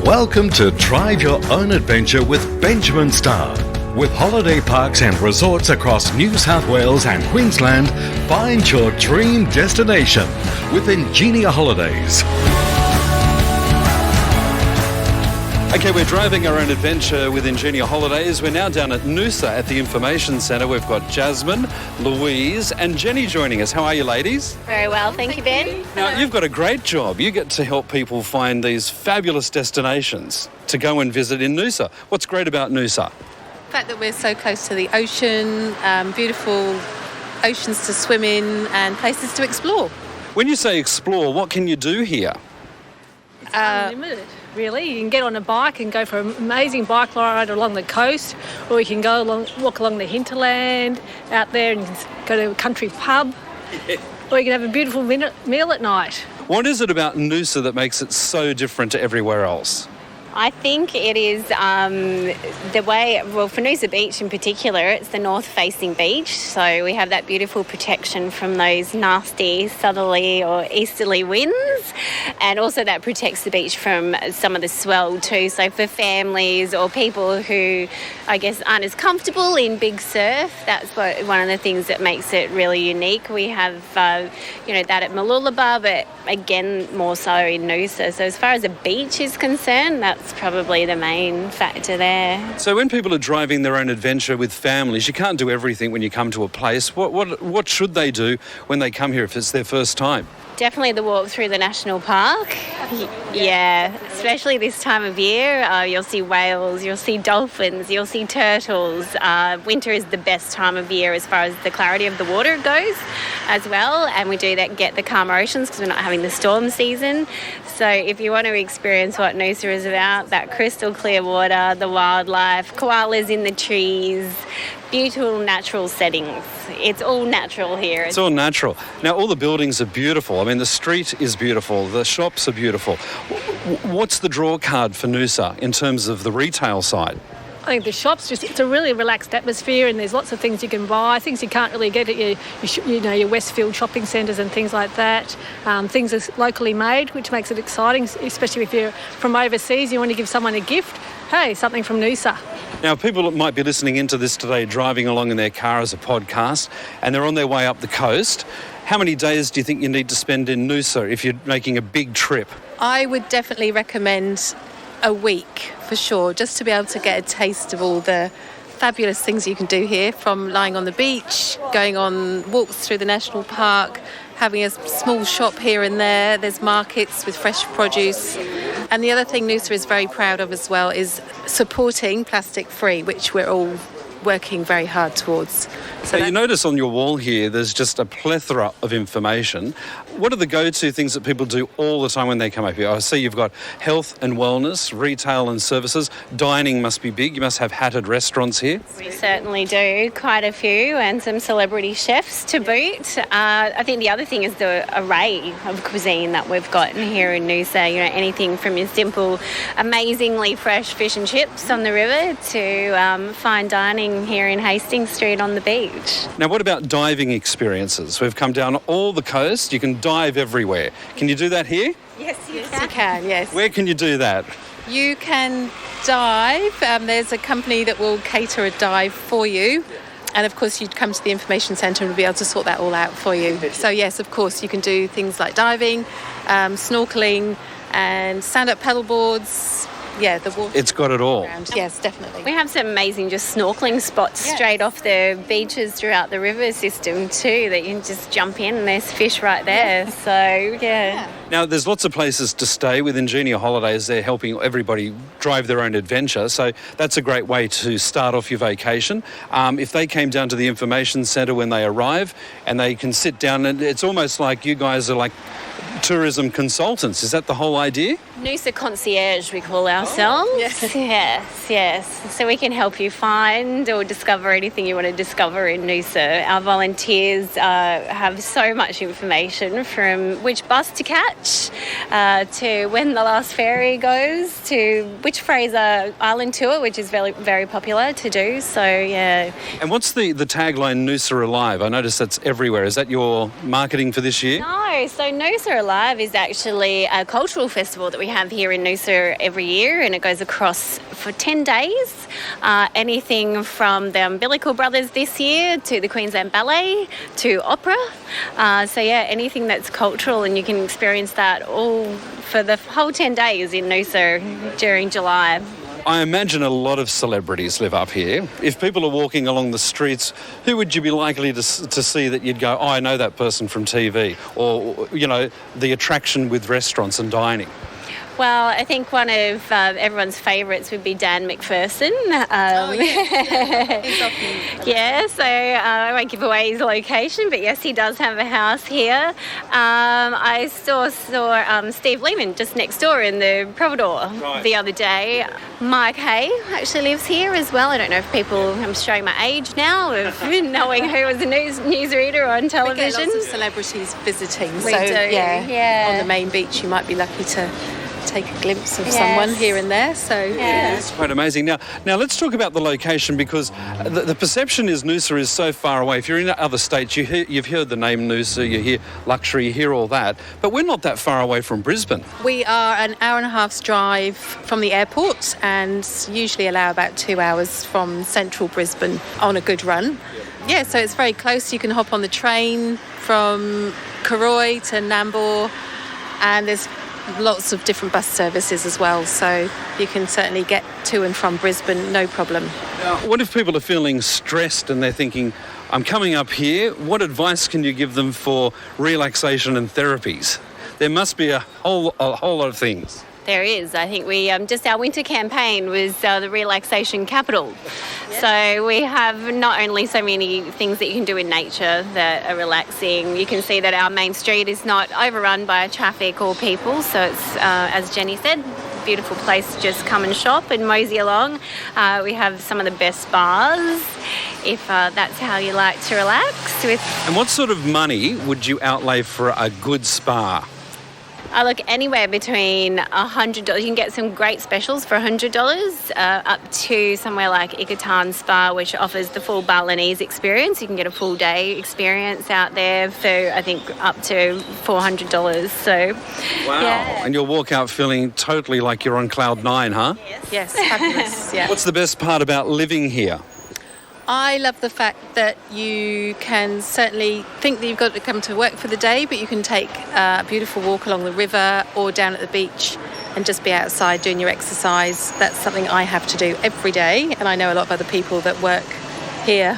Welcome to Drive Your Own Adventure with Benjamin Starr. With holiday parks and resorts across New South Wales and Queensland, find your dream destination with Ingenia Holidays. Okay, we're driving our own adventure with Ingenia Holidays. We're now down at Noosa at the Information Centre. We've got Jasmine, Louise and Jenny joining us. How are you, ladies? Very well, thank you, Ben. Now, you've got a great job. You get to help people find these fabulous destinations to go and visit in Noosa. What's great about Noosa? The fact that we're so close to the ocean, beautiful oceans to swim in and places to explore. When you say explore, what can you do here? Unlimited, really. You can get on a bike and go for an amazing bike ride along the coast, or you can walk along the hinterland out there and go to a country pub, or you can have a beautiful meal at night. What is it about Noosa that makes it so different to everywhere else? I think it is the way, well, for Noosa Beach in particular, it's the north-facing beach, so we have that beautiful protection from those nasty southerly or easterly winds, and also that protects the beach from some of the swell too. So for families or people who, I guess, aren't as comfortable in big surf, that's one of the things that makes it really unique. We have, that at Mooloolaba, but again, more so in Noosa. So as far as the beach is concerned, that's probably the main factor there. So when people are driving their own adventure with families, you can't do everything when you come to a place. What should they do when they come here if it's their first time? Definitely the walk through the national park. Yeah, especially this time of year. You'll see whales, you'll see dolphins, you'll see turtles. Winter is the best time of year as far as the clarity of the water goes as well. And we do that, get the calmer oceans because we're not having the storm season. So if you want to experience what Noosa is about, that crystal clear water, the wildlife, koalas in the trees, beautiful natural settings. It's all natural here. It's all natural. Now, all the buildings are beautiful. I mean, the street is beautiful. The shops are beautiful. What's the draw card for Noosa in terms of the retail side? I think the shops, it's a really relaxed atmosphere, and there's lots of things you can buy, things you can't really get at your Westfield shopping centres and things like that. Things are locally made, which makes it exciting, especially if you're from overseas, you want to give someone a gift. Hey, something from Noosa. Now, people might be listening into this today, driving along in their car as a podcast, and they're on their way up the coast. How many days do you think you need to spend in Noosa if you're making a big trip? I would definitely recommend a week for sure, just to be able to get a taste of all the fabulous things you can do here, from lying on the beach, going on walks through the national park, having a small shop here and there. There's markets with fresh produce. And the other thing Noosa is very proud of as well is supporting plastic free, which we're all working very hard towards. So you notice on your wall here there's just a plethora of information. What are the go-to things that people do all the time when they come up here? I see you've got health and wellness, retail and services. Dining must be big. You must have hatted restaurants here. We certainly do, quite a few, and some celebrity chefs to boot. I think the other thing is the array of cuisine that we've got here in Noosa. Anything from your simple, amazingly fresh fish and chips on the river to fine dining here in Hastings Street on the beach. Now, what about diving experiences? We've come down all the coast. You can dive everywhere. Can you do that here? Yes, you can, yes. Where can you do that? You can dive. There's a company that will cater a dive for you. And, of course, you'd come to the information centre and we'll be able to sort that all out for you. So, yes, of course, you can do things like diving, snorkelling and stand-up paddleboards. Yeah, the water. It's got it all. Yes, definitely. We have some amazing just snorkelling spots straight off the beaches throughout the river system too, that you can just jump in and there's fish right there. So, yeah. Now, there's lots of places to stay with Ingenia Holidays. They're helping everybody drive their own adventure. So that's a great way to start off your vacation. If they came down to the information centre when they arrive and they can sit down, and it's almost like you guys are like tourism consultants. Is that the whole idea? Noosa concierge, we call ourselves. Yes. So we can help you find or discover anything you want to discover in Noosa. Our volunteers have so much information, from which bus to catch, to when the last ferry goes, to which Fraser Island tour, which is very, very popular to do. So, yeah. And what's the tagline Noosa Alive? I notice that's everywhere. Is that your marketing for this year? No, so Noosa Alive is actually a cultural festival that we have here in Noosa every year, and it goes across for 10 days. Anything from the Umbilical Brothers this year to the Queensland Ballet to opera. Anything that's cultural, and you can experience that all for the whole 10 days in Noosa during July. I imagine a lot of celebrities live up here. If people are walking along the streets, who would you be likely to see that you'd go, oh, I know that person from TV? Or, the attraction with restaurants and dining? Well, I think one of everyone's favourites would be Dan McPherson. He's often I won't give away his location, but yes, he does have a house here. I saw Steve Lehman just next door in the Providore the other day. Mike Hay actually lives here as well. I don't know if I'm showing my age now of knowing who was a newsreader on television. We get lots of celebrities visiting. We do. On the main beach you might be lucky to take a glimpse of someone here and there. It's quite amazing. Now let's talk about the location, because the perception is Noosa is so far away. If you're in other states, you've heard the name Noosa, you hear luxury, you hear all that, but we're not that far away from Brisbane. We are an hour and a half's drive from the airport, and usually allow about 2 hours from central Brisbane on a good run. Yeah, so it's very close. You can hop on the train from Karoi to Nambour, and there's lots of different bus services as well, so you can certainly get to and from Brisbane, no problem. Now, what if people are feeling stressed and they're thinking, I'm coming up here, what advice can you give them for relaxation and therapies? There must be a whole lot of things. There is. I think we just our winter campaign was the relaxation capital. Yep. So we have not only so many things that you can do in nature that are relaxing. You can see that our main street is not overrun by traffic or people. So it's, as Jenny said, beautiful place to just come and shop and mosey along. We have some of the best bars, if that's how you like to relax. And what sort of money would you outlay for a good spa? Look, anywhere between $100. You can get some great specials for $100 up to somewhere like Icatan Spa, which offers the full Balinese experience. You can get a full day experience out there for, I think, up to $400. So, wow. Yeah. And you'll walk out feeling totally like you're on cloud nine, huh? Yes, fabulous. Yeah. What's the best part about living here? I love the fact that you can certainly think that you've got to come to work for the day, but you can take a beautiful walk along the river or down at the beach and just be outside doing your exercise. That's something I have to do every day, and I know a lot of other people that work here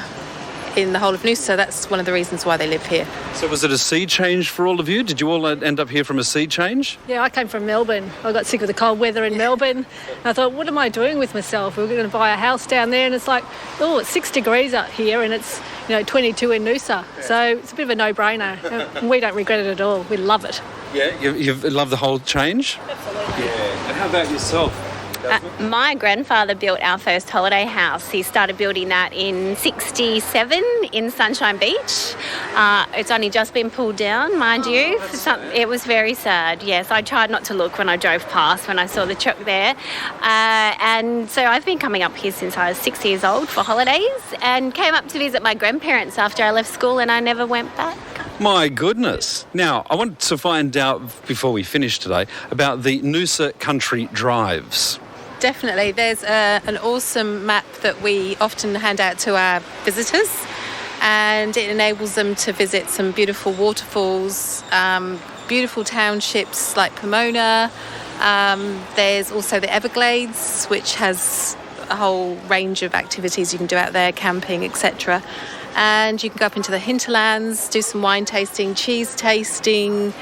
in the whole of Noosa, so that's one of the reasons why they live here. So was it a sea change for all of you? Did you all end up here from a sea change? Yeah, I came from Melbourne. I got sick of the cold weather in Melbourne. And I thought, what am I doing with myself? We were going to buy a house down there, and it's like, oh, it's 6 degrees up here, and it's 22 in Noosa. So it's a bit of a no-brainer. And we don't regret it at all. We love it. Yeah, you've loved the whole change? Absolutely. Yeah. And how about yourself? My grandfather built our first holiday house. He started building that in 1967 in Sunshine Beach. It's only just been pulled down, mind you. It was very sad, yes. I tried not to look when I drove past when I saw the truck there. And so I've been coming up here since I was 6 years old for holidays, and came up to visit my grandparents after I left school, and I never went back. My goodness. Now, I want to find out, before we finish today, about the Noosa Country Drives. Definitely. There's an awesome map that we often hand out to our visitors, and it enables them to visit some beautiful waterfalls, beautiful townships like Pomona. There's also the Everglades, which has a whole range of activities you can do out there, camping, etc. And you can go up into the hinterlands, do some wine tasting, cheese tasting.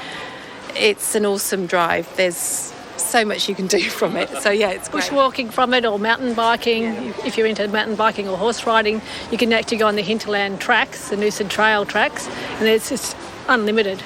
It's an awesome drive. There's so much you can do from it. So yeah, it's great. Bushwalking from it, or mountain biking. If you're into mountain biking or horse riding, you can actually go on the hinterland tracks, the Noosa Trail tracks, and it's just unlimited.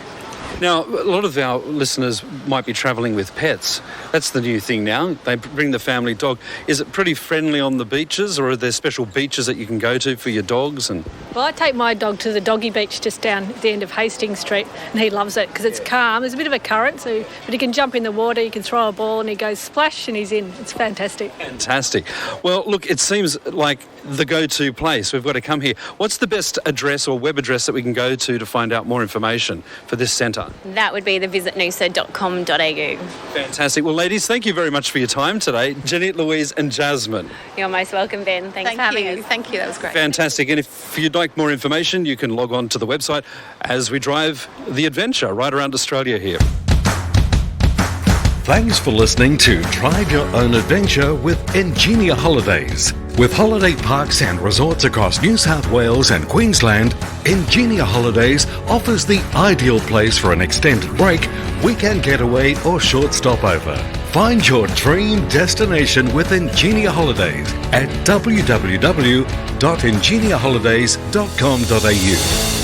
Now, a lot of our listeners might be travelling with pets. That's the new thing now. They bring the family dog. Is it pretty friendly on the beaches, or are there special beaches that you can go to for your dogs? Well, I take my dog to the doggy beach just down at the end of Hastings Street, and he loves it because it's calm. There's a bit of a current, but he can jump in the water, you can throw a ball, and he goes splash, and he's in. It's fantastic. Fantastic. Well, look, it seems like the go-to place. We've got to come here. What's the best address or web address that we can go to find out more information for this centre? centre? That would be the visitnoosa.com.au. Fantastic. Well, ladies, thank you very much for your time today. Jenny, Louise and Jasmine. You're most welcome, Ben. Thanks for having us. Thank you, that was great. Fantastic. And if you'd like more information, you can log on to the website as we drive the adventure right around Australia here. Thanks for listening to Drive Your Own Adventure with Ingenia Holidays. With holiday parks and resorts across New South Wales and Queensland, Ingenia Holidays offers the ideal place for an extended break, weekend getaway or short stopover. Find your dream destination with Ingenia Holidays at www.ingeniaholidays.com.au.